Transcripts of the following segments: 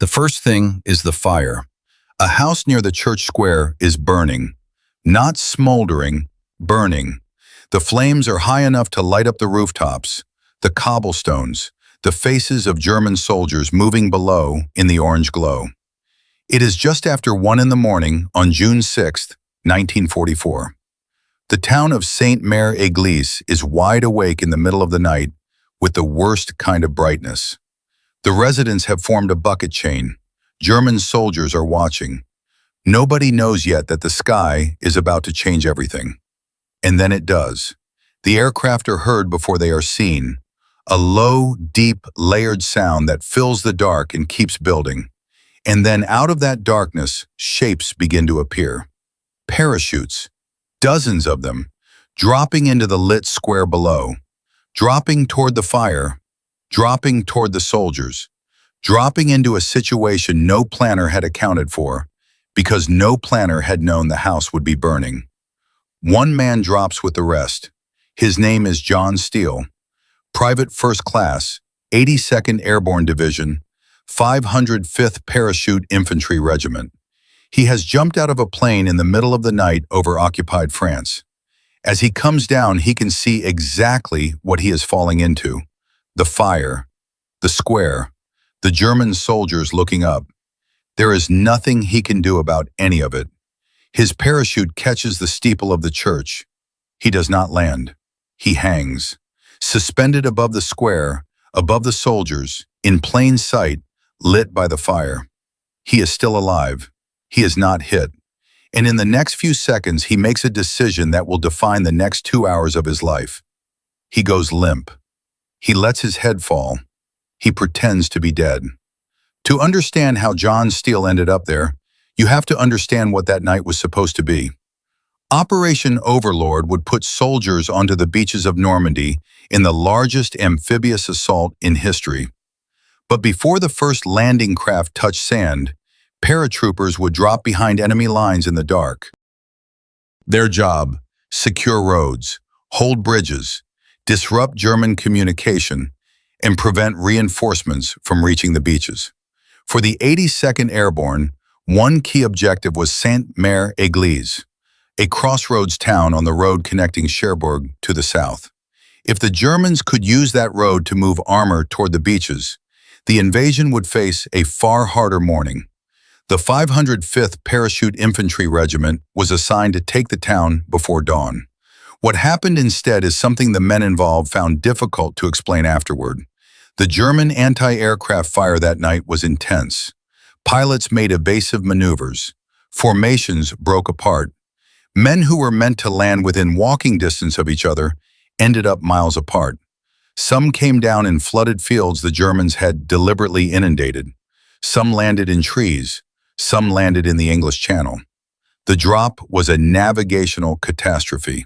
The first thing is the fire. A house near the church square is burning. Not smoldering, burning. The flames are high enough to light up the rooftops, the cobblestones, the faces of German soldiers moving below in the orange glow. It is just after 1 in the morning on June 6, 1944. The town of Sainte-Mère-Église is wide awake in the middle of the night with the worst kind of brightness. The residents have formed a bucket chain. German soldiers are watching. Nobody knows yet that the sky is about to change everything. And then it does. The aircraft are heard before they are seen. A low, deep, layered sound that fills the dark and keeps building. And then out of that darkness, shapes begin to appear. Parachutes, dozens of them, dropping into the lit square below, dropping toward the fire, dropping toward the soldiers, dropping into a situation no planner had accounted for, because no planner had known the house would be burning. One man drops with the rest. His name is John Steele, Private First Class, 82nd Airborne Division, 505th Parachute Infantry Regiment. He has jumped out of a plane in the middle of the night over occupied France. As he comes down, he can see exactly what he is falling into. The fire, the square, the German soldiers looking up. There is nothing he can do about any of it. His parachute catches the steeple of the church. He does not land. He hangs, suspended above the square, above the soldiers, in plain sight, lit by the fire. He is still alive. He is not hit. And in the next few seconds, he makes a decision that will define the next 2 hours of his life. He goes limp. He lets his head fall. He pretends to be dead. To understand how John Steele ended up there, you have to understand what that night was supposed to be. Operation Overlord would put soldiers onto the beaches of Normandy in the largest amphibious assault in history. But before the first landing craft touched sand, paratroopers would drop behind enemy lines in the dark. Their job: secure roads, hold bridges, disrupt German communication, and prevent reinforcements from reaching the beaches. For the 82nd Airborne, one key objective was Sainte-Mere-Eglise, a crossroads town on the road connecting Cherbourg to the south. If the Germans could use that road to move armor toward the beaches, the invasion would face a far harder morning. The 505th Parachute Infantry Regiment was assigned to take the town before dawn. What happened instead is something the men involved found difficult to explain afterward. The German anti-aircraft fire that night was intense. Pilots made evasive maneuvers. Formations broke apart. Men who were meant to land within walking distance of each other ended up miles apart. Some came down in flooded fields the Germans had deliberately inundated. Some landed in trees. Some landed in the English Channel. The drop was a navigational catastrophe,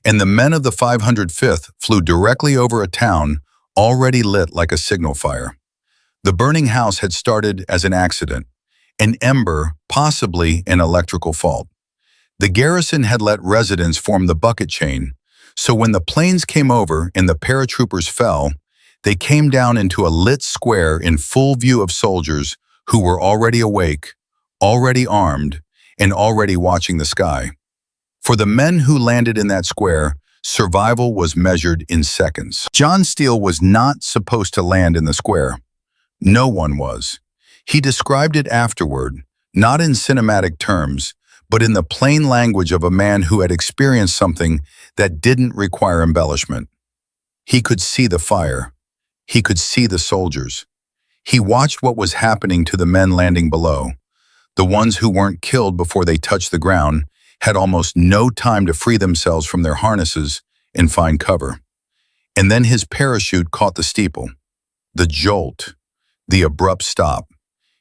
and the men of the 505th flew directly over a town already lit like a signal fire. The burning house had started as an accident, an ember, possibly an electrical fault. The garrison had let residents form the bucket chain, so when the planes came over and the paratroopers fell, they came down into a lit square in full view of soldiers who were already awake, already armed, and already watching the sky. For the men who landed in that square, survival was measured in seconds. John Steele was not supposed to land in the square. No one was. He described it afterward, not in cinematic terms, but in the plain language of a man who had experienced something that didn't require embellishment. He could see the fire. He could see the soldiers. He watched what was happening to the men landing below. The ones who weren't killed before they touched the ground had almost no time to free themselves from their harnesses and find cover. And then his parachute caught the steeple. The jolt, the abrupt stop,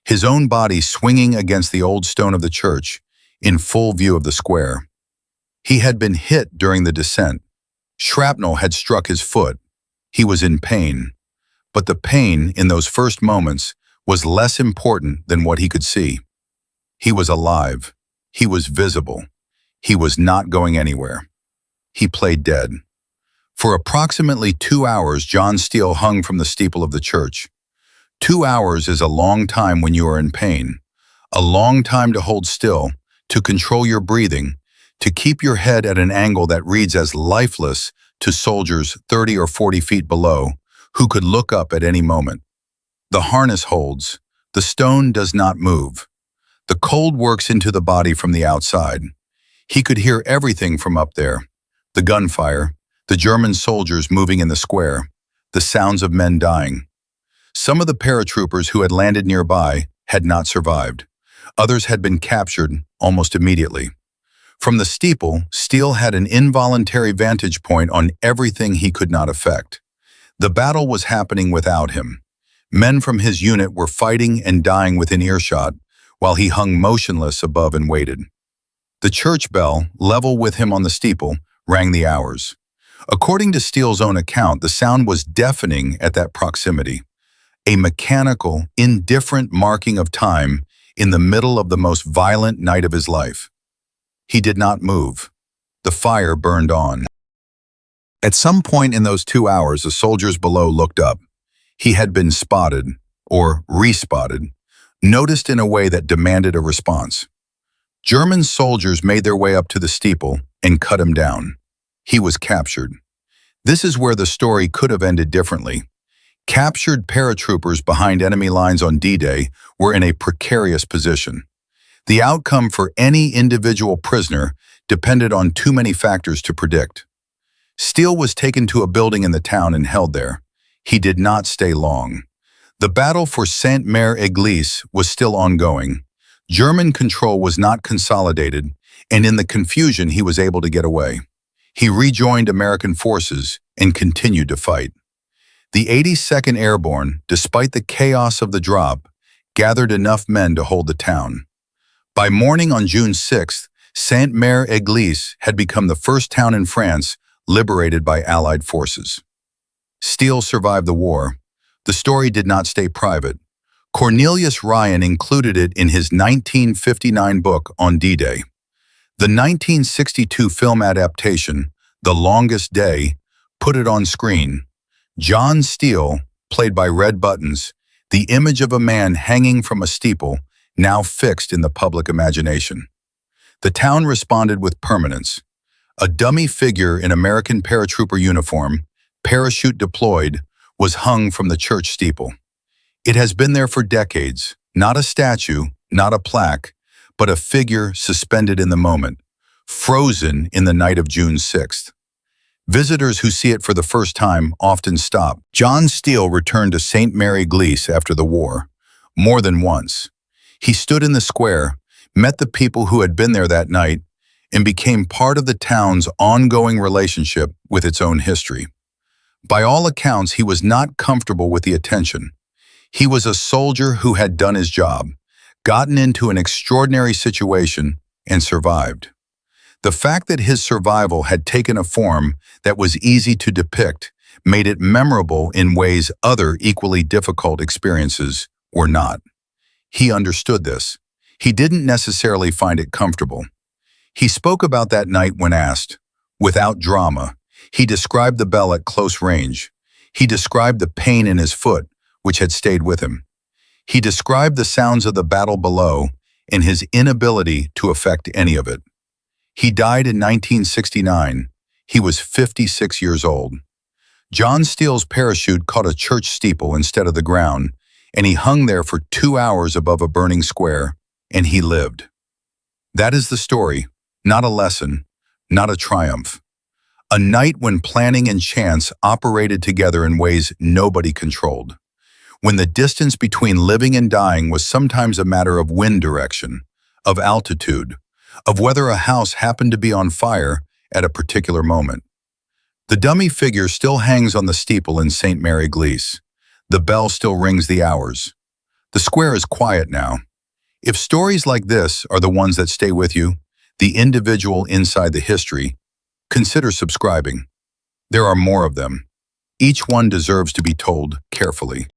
his own body swinging against the old stone of the church in full view of the square. He had been hit during the descent. Shrapnel had struck his foot. He was in pain. But the pain in those first moments was less important than what he could see. He was alive. He was visible. He was not going anywhere. He played dead. For approximately 2 hours, John Steele hung from the steeple of the church. 2 hours is a long time when you are in pain, a long time to hold still, to control your breathing, to keep your head at an angle that reads as lifeless to soldiers 30 or 40 feet below, who could look up at any moment. The harness holds. The stone does not move. The cold works into the body from the outside. He could hear everything from up there. The gunfire, the German soldiers moving in the square, the sounds of men dying. Some of the paratroopers who had landed nearby had not survived. Others had been captured almost immediately. From the steeple, Steele had an involuntary vantage point on everything he could not affect. The battle was happening without him. Men from his unit were fighting and dying within earshot, while he hung motionless above and waited. The church bell, level with him on the steeple, rang the hours. According to Steele's own account, the sound was deafening at that proximity. A mechanical, indifferent marking of time in the middle of the most violent night of his life. He did not move. The fire burned on. At some point in those 2 hours, the soldiers below looked up. He had been spotted, or respotted, noticed in a way that demanded a response. German soldiers made their way up to the steeple and cut him down. He was captured. This is where the story could have ended differently. Captured paratroopers behind enemy lines on D-Day were in a precarious position. The outcome for any individual prisoner depended on too many factors to predict. Steele was taken to a building in the town and held there. He did not stay long. The battle for Sainte-Mere-Église was still ongoing. German control was not consolidated, and in the confusion he was able to get away. He rejoined American forces and continued to fight. The 82nd Airborne, despite the chaos of the drop, gathered enough men to hold the town. By morning on June 6th, Sainte-Mere-Église had become the first town in France liberated by Allied forces. Steele survived the war. The story did not stay private. Cornelius Ryan included it in his 1959 book on D-Day. The 1962 film adaptation, The Longest Day, put it on screen. John Steele, played by Red Buttons, the image of a man hanging from a steeple, now fixed in the public imagination. The town responded with permanence. A dummy figure in American paratrooper uniform, parachute deployed, was hung from the church steeple. It has been there for decades, not a statue, not a plaque, but a figure suspended in the moment, frozen in the night of June 6th. Visitors who see it for the first time often stop. John Steele returned to Sainte-Mère-Église after the war, more than once. He stood in the square, met the people who had been there that night, and became part of the town's ongoing relationship with its own history. By all accounts, he was not comfortable with the attention. He was a soldier who had done his job, gotten into an extraordinary situation, and survived. The fact that his survival had taken a form that was easy to depict made it memorable in ways other equally difficult experiences were not. He understood this. He didn't necessarily find it comfortable. He spoke about that night when asked. Without drama, he described the bell at close range. He described the pain in his foot, which had stayed with him. He described the sounds of the battle below and his inability to affect any of it. He died in 1969. He was 56 years old. John Steele's parachute caught a church steeple instead of the ground, and he hung there for 2 hours above a burning square, and he lived. That is the story, not a lesson, not a triumph. A night when planning and chance operated together in ways nobody controlled. When the distance between living and dying was sometimes a matter of wind direction, of altitude, of whether a house happened to be on fire at a particular moment. The dummy figure still hangs on the steeple in Sainte-Mère-Église. The bell still rings the hours. The square is quiet now. If stories like this are the ones that stay with you, the individual inside the history, consider subscribing. There are more of them. Each one deserves to be told carefully.